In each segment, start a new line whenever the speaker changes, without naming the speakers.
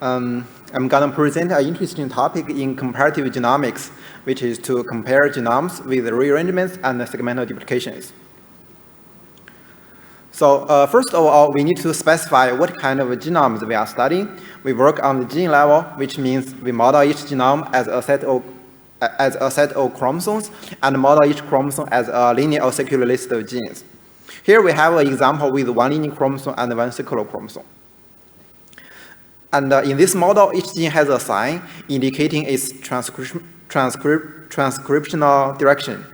I'm going to present an interesting topic in comparative genomics, which is to compare genomes with rearrangements and segmental duplications. So first of all, we need to specify what kind of genomes we are studying. We work on the gene level, which means we model each genome as a set of chromosomes and model each chromosome as a linear or circular list of genes. Here we have an example with one linear chromosome and one circular chromosome. And in this model, each gene has a sign indicating its transcriptional direction.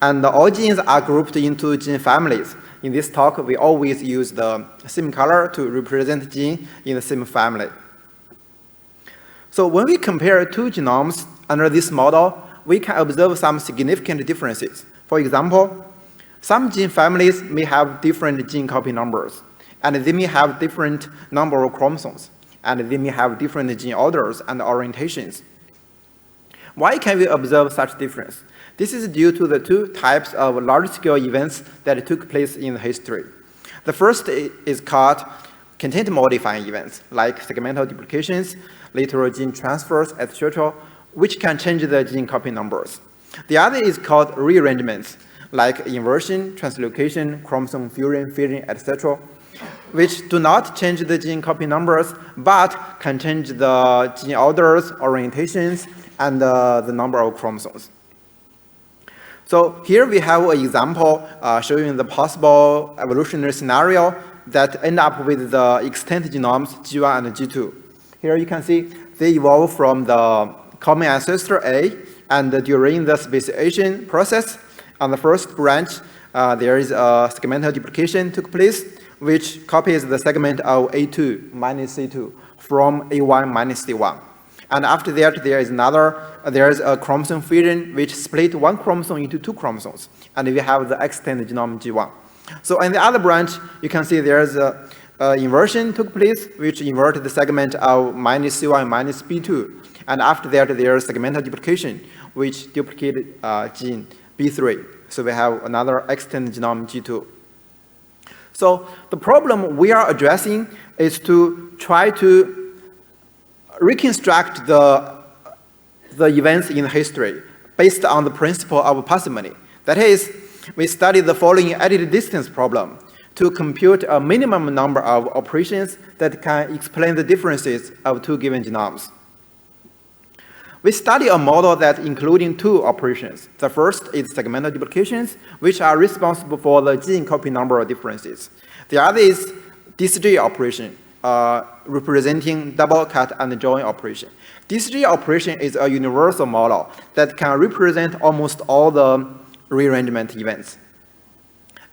And all genes are grouped into gene families. In this talk, we always use the same color to represent gene in the same family. So when we compare two genomes under this model, we can observe some significant differences. For example, some gene families may have different gene copy numbers, and they may have different number of chromosomes, and they may have different gene orders and orientations. Why can we observe such difference? This is due to the two types of large-scale events that took place in history. The first is called content-modifying events, like segmental duplications, lateral gene transfers, etc., which can change the gene copy numbers. The other is called rearrangements, like inversion, translocation, chromosome fusion, fission, etc., which do not change the gene copy numbers, but can change the gene orders, orientations, and the number of chromosomes. So here we have an example showing the possible evolutionary scenario that end up with the extant genomes G1 and G2. Here you can see they evolve from the common ancestor A, and during the speciation process, on the first branch, there is a segmental duplication took place, which copies the segment of A2 minus C2 from A1 minus C1. And after that, there is a chromosome fission which split one chromosome into two chromosomes, and we have the extant genome G1. So in the other branch, you can see there is a inversion took place, which inverted the segment of minus C1 minus B2. And after that, there is segmental duplication, which duplicated gene B3. So we have another extant genome G2. So the problem we are addressing is to try to reconstruct the events in history based on the principle of parsimony. That is, we study the following edit distance problem to compute a minimum number of operations that can explain the differences of two given genomes. We study a model that including two operations. The first is segmental duplications, which are responsible for the gene copy number differences. The other is DCJ operation, representing double cut and join operation. DCJ operation is a universal model that can represent almost all the rearrangement events.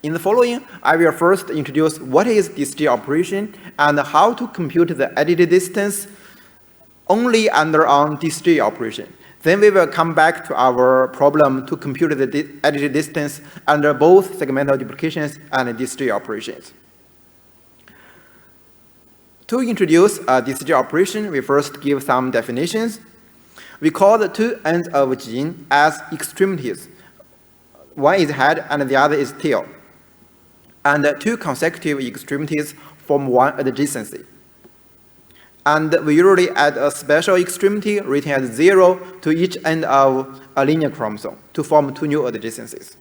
In the following, I will first introduce what is DCJ operation and how to compute the edited distance only under on DCJ operation. Then we will come back to our problem to compute the edited distance under both segmental duplications and DCJ operations. To introduce a DCJ operation, we first give some definitions. We call the two ends of a gene as extremities. One is head and the other is tail. And two consecutive extremities form one adjacency. And we usually add a special extremity written as 0 to each end of a linear chromosome to form two new adjacencies.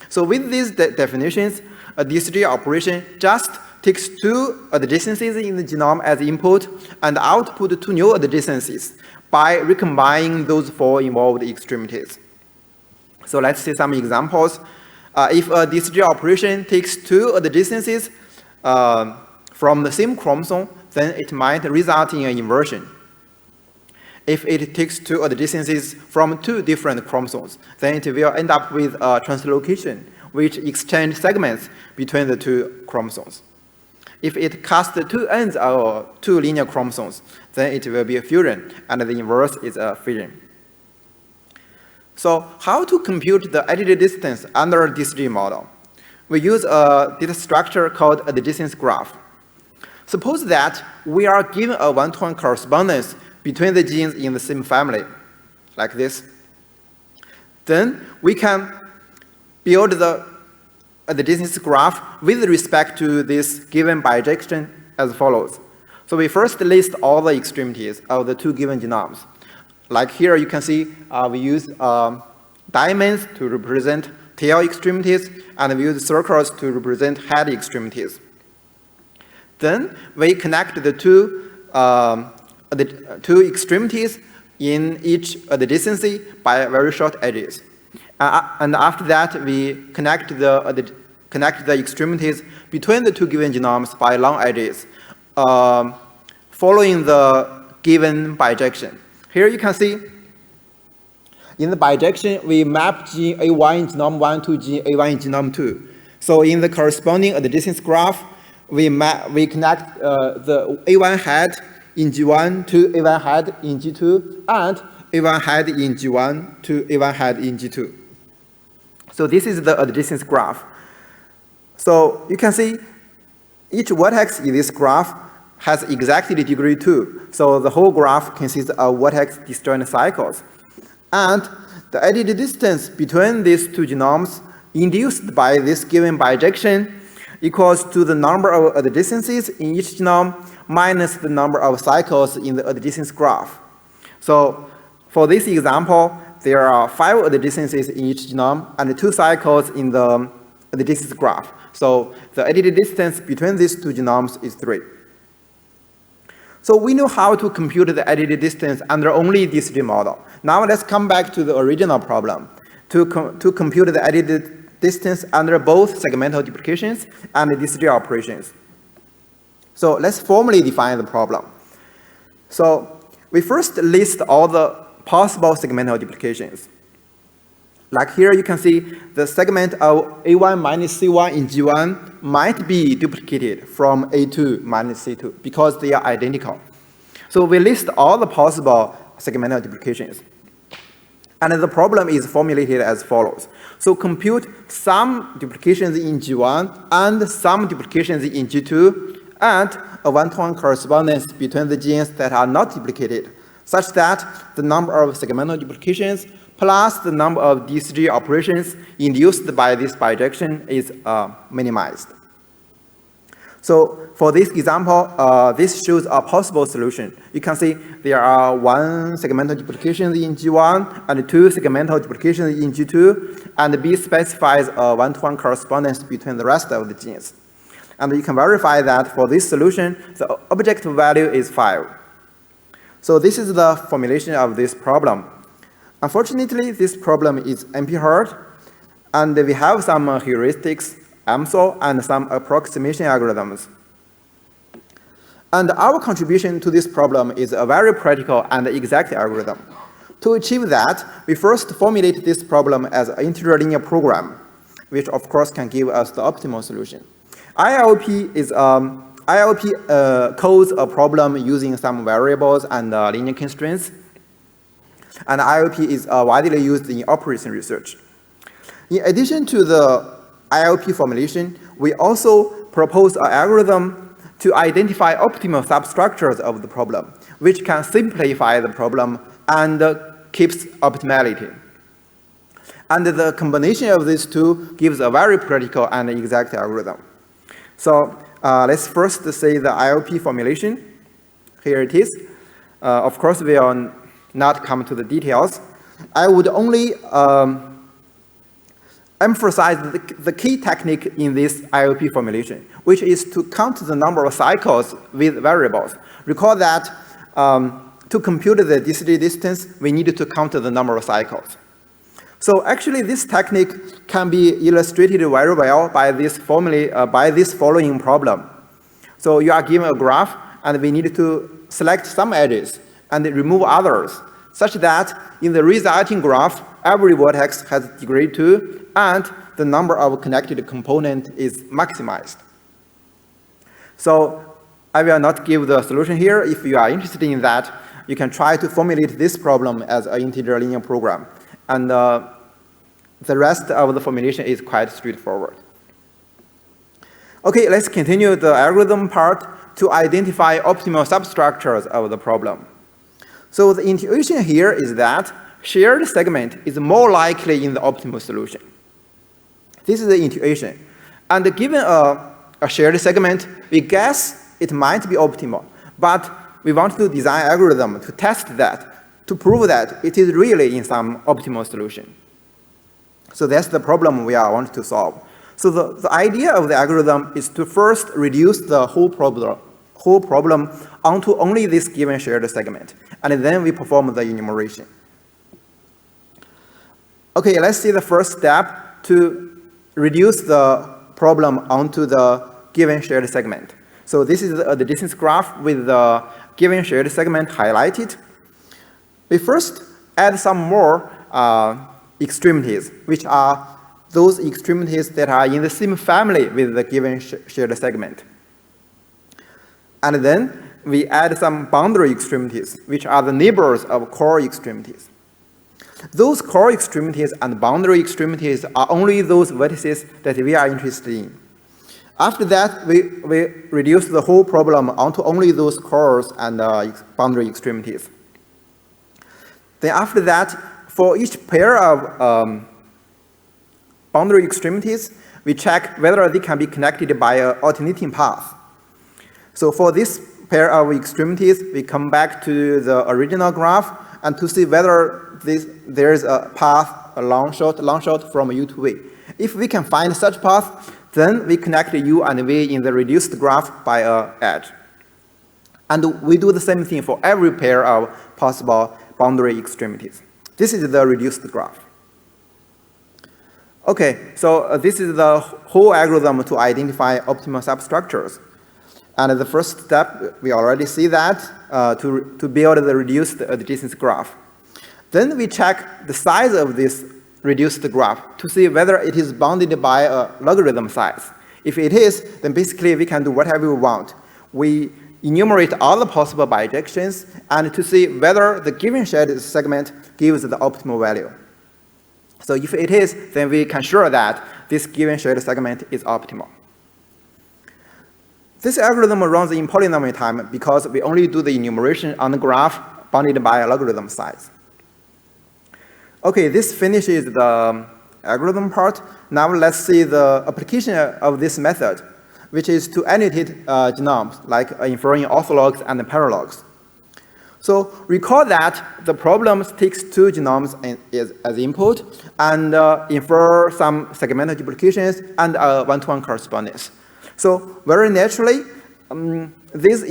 So with these definitions, a DCJ operation just takes two adjacencies in the genome as input and output two new adjacencies by recombining those four involved extremities. So let's see some examples. If a DCJ operation takes two adjacencies from the same chromosome, then it might result in an inversion. If it takes two adjacencies from two different chromosomes, then it will end up with a translocation, which exchange segments between the two chromosomes. If it cuts the two ends of two linear chromosomes, then it will be a fusion, and the inverse is a fission. So how to compute the edited distance under a DCJ model? We use a data structure called adjacency graph. Suppose that we are given a one-to-one correspondence between the genes in the same family, like this. Then we can build the adjacency graph with respect to this given bijection as follows. So we first list all the extremities of the two given genomes. Like here you can see we use diamonds to represent tail extremities, and we use circles to represent head extremities. Then we connect the two extremities in each adjacency by very short edges. And after that, we connect the extremities between the two given genomes by long edges, following the given bijection. Here you can see in the bijection, we map gene A1 in genome 1 to gene A1 in genome 2. So in the corresponding adjacency graph, we connect the A1 head in G1 to A1 head in G2, and A1 head in G1 to A1 head in G2. So this is the adjacency graph. So you can see each vertex in this graph has exactly degree 2. So the whole graph consists of vertex disjoint cycles. And the edit distance between these two genomes induced by this given bijection equals to the number of adjacencies in each genome minus the number of cycles in the adjacency graph. So for this example, there are 5 adjacencies in each genome and 2 cycles in the adjacency graph. So the edit distance between these two genomes is 3. So we know how to compute the edit distance under only DCJ model. Now let's come back to the original problem to compute the edit distance under both segmental duplications and DCJ operations. So let's formally define the problem. So we first list all the possible segmental duplications. Like here you can see the segment of A1 minus C1 in G1 might be duplicated from A2 minus C2 because they are identical. So we list all the possible segmental duplications. And the problem is formulated as follows. So compute some duplications in G1 and some duplications in G2 and a one-to-one correspondence between the genes that are not duplicated, such that the number of segmental duplications plus the number of DCJ operations induced by this bijection is minimized. So for this example, this shows a possible solution. You can see there are 1 segmental duplication in G1 and 2 segmental duplications in G2, and B specifies a one-to-one correspondence between the rest of the genes. And you can verify that for this solution, the objective value is 5. So this is the formulation of this problem. Unfortunately, this problem is NP-hard, and we have some heuristics, AMSO, and some approximation algorithms. And our contribution to this problem is a very practical and exact algorithm. To achieve that, we first formulate this problem as an integer linear program, which of course can give us the optimal solution. ILP codes a problem using some variables and linear constraints. And ILP is widely used in operation research. In addition to the ILP formulation, we also propose an algorithm to identify optimal substructures of the problem, which can simplify the problem and keeps optimality. And the combination of these two gives a very practical and exact algorithm. So let's first say the ILP formulation. Here it is. Of course, we will not come to the details. I would only emphasize the key technique in this ILP formulation, which is to count the number of cycles with variables. Recall that to compute the DCJ distance, we need to count the number of cycles. So actually, this technique can be illustrated very well by this following problem. So you are given a graph, and we need to select some edges and remove others, such that in the resulting graph, every vertex has degree 2, and the number of connected components is maximized. So I will not give the solution here. If you are interested in that, you can try to formulate this problem as an integer linear program. And the rest of the formulation is quite straightforward. Okay, let's continue the algorithm part to identify optimal substructures of the problem. So the intuition here is that shared segment is more likely in the optimal solution. This is the intuition. And given a shared segment, we guess it might be optimal. But we want to design an algorithm to test that, to prove that it is really in some optimal solution. So that's the problem we want to solve. So the idea of the algorithm is to first reduce the whole problem onto only this given shared segment, and then we perform the enumeration. Okay, let's see the first step to reduce the problem onto the given shared segment. So this is the distance graph with the given shared segment highlighted. We first add some more extremities, which are those extremities that are in the same family with the given shared segment. And then we add some boundary extremities, which are the neighbors of core extremities. Those core extremities and boundary extremities are only those vertices that we are interested in. After that, we reduce the whole problem onto only those cores and boundary extremities. Then after that, for each pair of boundary extremities, we check whether they can be connected by an alternating path. So for this pair of extremities, we come back to the original graph and to see whether there is a path, a long shot from U to V. If we can find such path, then we connect U and V in the reduced graph by an edge. And we do the same thing for every pair of possible boundary extremities. This is the reduced graph. Okay, so this is the whole algorithm to identify optimal substructures. And the first step, we already see that, to build the reduced adjacency graph. Then we check the size of this reduced graph to see whether it is bounded by a logarithm size. If it is, then basically we can do whatever we want. We enumerate all the possible bijections and to see whether the given shared segment gives the optimal value. So if it is, then we can ensure that this given shared segment is optimal. This algorithm runs in polynomial time because we only do the enumeration on the graph bounded by a logarithm size. Okay, this finishes the algorithm part. Now let's see the application of this method, which is to annotate genomes, like inferring orthologs and paralogs. So recall that the problem takes two genomes as input and infer some segmental duplications and a one-to-one correspondence. So very naturally, these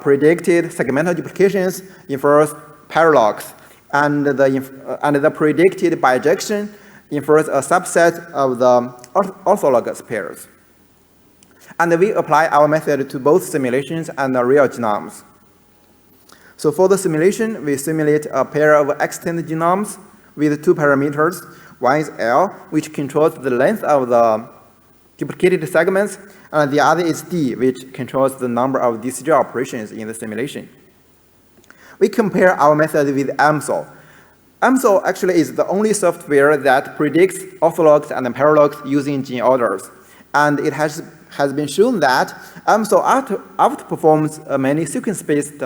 predicted segmental duplications infers paralogs, and the predicted bijection infers a subset of the orthologous pairs. And we apply our method to both simulations and the real genomes. So for the simulation, we simulate a pair of extant genomes with two parameters. One is L, which controls the length of the duplicated segments, and the other is D, which controls the number of DCJ operations in the simulation. We compare our method with AMSOL. AMSOL actually is the only software that predicts orthologs and paralogs using gene orders. And it has been shown that AMSOL outperforms many sequence-based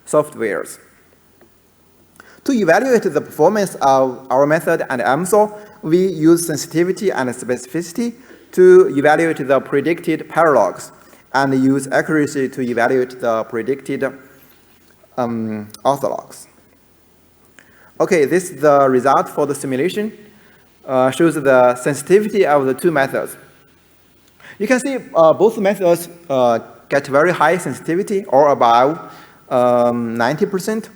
softwares. To evaluate the performance of our method and AMSOL, we use sensitivity and specificity to evaluate the predicted paralogs and use accuracy to evaluate the predicted orthologs. Okay, this is the result for the simulation. Shows the sensitivity of the two methods. You can see both methods get very high sensitivity or above 90%.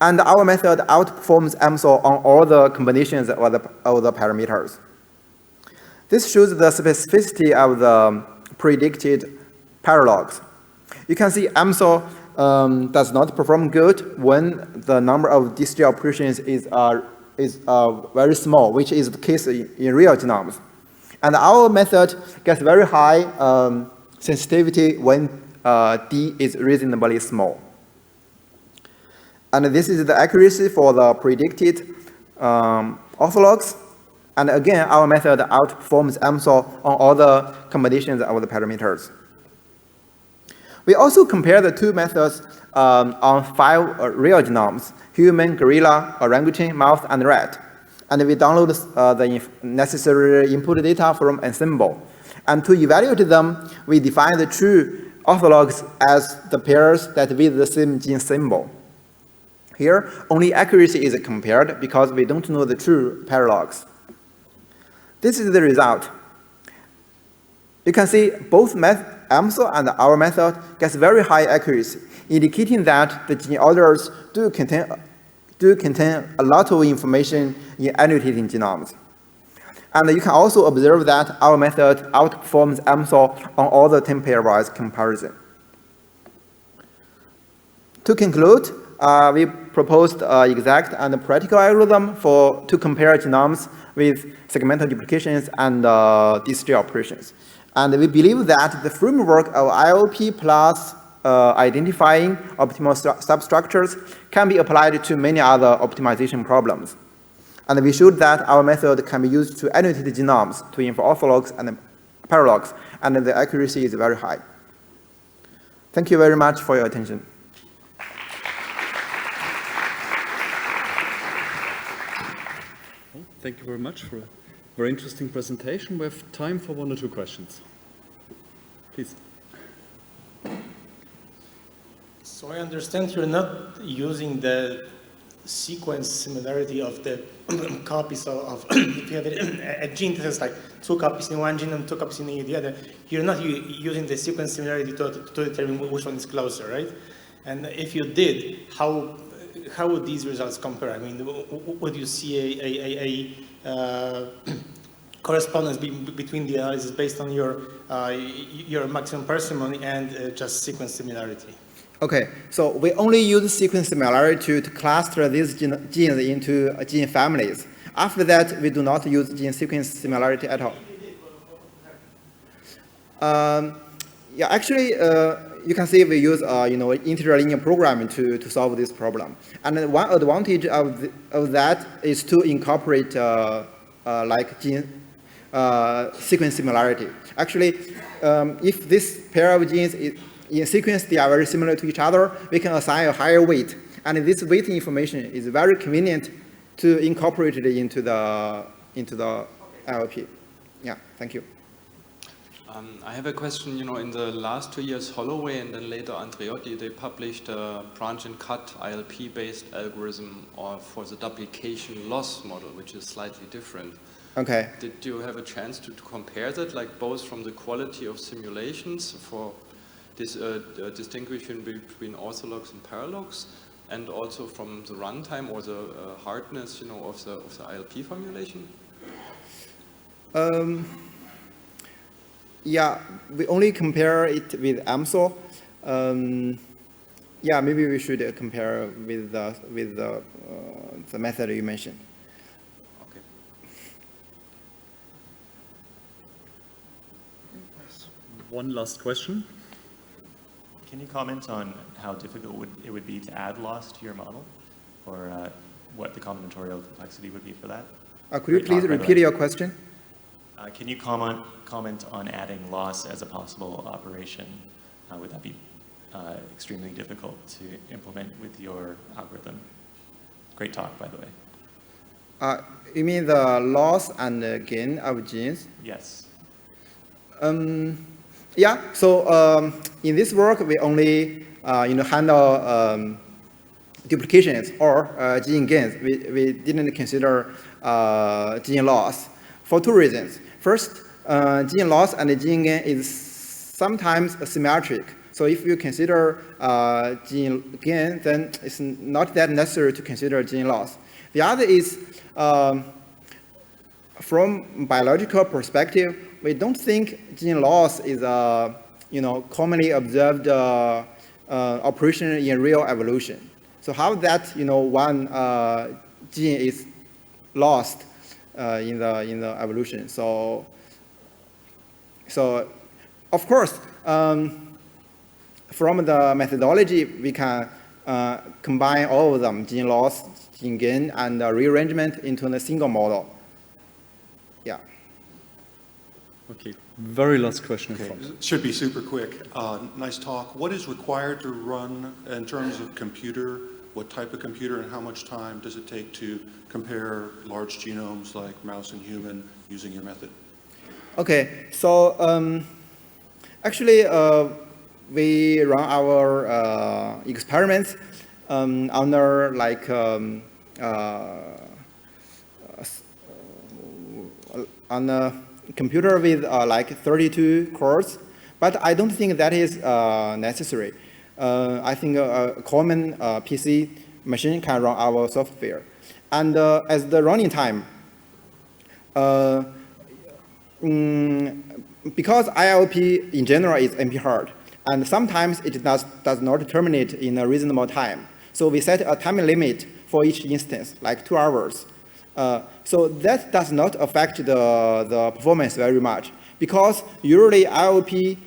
And our method outperforms AMSOL on all the combinations of the parameters. This shows the specificity of the predicted paralogs. You can see AMSOL does not perform good when the number of DCJ operations is very small, which is the case in real genomes. And our method gets very high sensitivity when D is reasonably small. And this is the accuracy for the predicted orthologs. And again, our method outperforms AMSOL on all the combinations of the parameters. We also compare the two methods on 5 real genomes: human, gorilla, orangutan, mouse, and rat. And we download the necessary input data from Ensemble. And to evaluate them, we define the true orthologs as the pairs that with the same gene symbol. Here, only accuracy is compared because we don't know the true paralogs. This is the result. You can see both AMSO and our method gets very high accuracy, indicating that the gene orders do contain a lot of information in annotating genomes. And you can also observe that our method outperforms AMSO on all the 10 pairwise comparison. To conclude, we proposed exact and practical algorithm to compare genomes with segmental duplications and DCJ operations. And we believe that the framework of ILP plus identifying optimal substructures can be applied to many other optimization problems. And we showed that our method can be used to annotate genomes to infer orthologs and paralogs, and the accuracy is very high. Thank you very much for your attention.
Thank you very much for a very interesting presentation. We have time for 1 or 2 questions. Please.
So I understand you're not using the sequence similarity of the copies of if you have a gene that has like 2 copies in one genome, 2 copies in the other, you're not using the sequence similarity to determine which one is closer, right? And if you did, how would these results compare? I mean, would you see a correspondence between the analysis based on your maximum parsimony and just sequence similarity?
Okay, so we only use sequence similarity to cluster these genes into gene families. After that, we do not use gene sequence similarity at all. Yeah, actually, you can see we use integer linear programming to solve this problem. And one advantage of that is to incorporate like gene sequence similarity. Actually, if this pair of genes in sequence they are very similar to each other, we can assign a higher weight. And this weight information is very convenient to incorporate it into the ILP. Yeah, thank you.
I have a question. In the last 2 years, Holloway and then later Andreotti, they published a branch and cut ILP-based algorithm for the duplication loss model, which is slightly different.
Okay.
Did you have a chance to compare that, like both from the quality of simulations for this distinguishing between orthologs and paralogs, and also from the runtime or the hardness, of the ILP formulation?
Yeah, we only compare it with AMSO. Yeah, maybe we should compare with the method you mentioned.
Okay.
One last question.
Can you comment on how difficult it would be to add loss to your model, or what the combinatorial complexity would be for that?
Could you please repeat your question?
Can you comment on adding loss as a possible operation? Would that be extremely difficult to implement with your algorithm? Great talk, by the way.
You mean the loss and gain of genes?
Yes.
Yeah. So in this work, we only handle duplications or gene gains. We didn't consider gene loss for 2 reasons. First, gene loss and gene gain is sometimes symmetric. So if you consider gene gain, then it's not that necessary to consider gene loss. The other is, from biological perspective, we don't think gene loss is a commonly observed operation in real evolution. So how that one gene is lost in the evolution. So of course, from the methodology, we can combine all of them, gene loss, gene gain, and rearrangement into a single model. Yeah.
Okay, very last question.
Okay. Should be super quick. Nice talk. What is required to run in terms of computer? What type of computer and how much time does it take to compare large genomes like mouse and human using your method?
Okay, so actually we run our experiments under like on a computer with like 32 cores, but I don't think that is necessary. I think a common PC machine can run our software. And as the running time, because ILP in general is NP hard, and sometimes it does not terminate in a reasonable time. So we set a time limit for each instance, like 2 hours. So that does not affect the performance very much, because usually ILP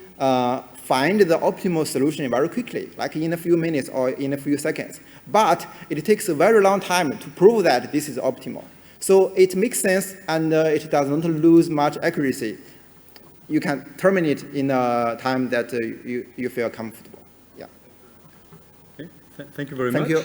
find the optimal solution very quickly, like in a few minutes or in a few seconds. But it takes a very long time to prove that this is optimal. So it makes sense, and it does not lose much accuracy. You can terminate in a time that you feel comfortable. Yeah.
Okay. Thank you very much.
Thank you.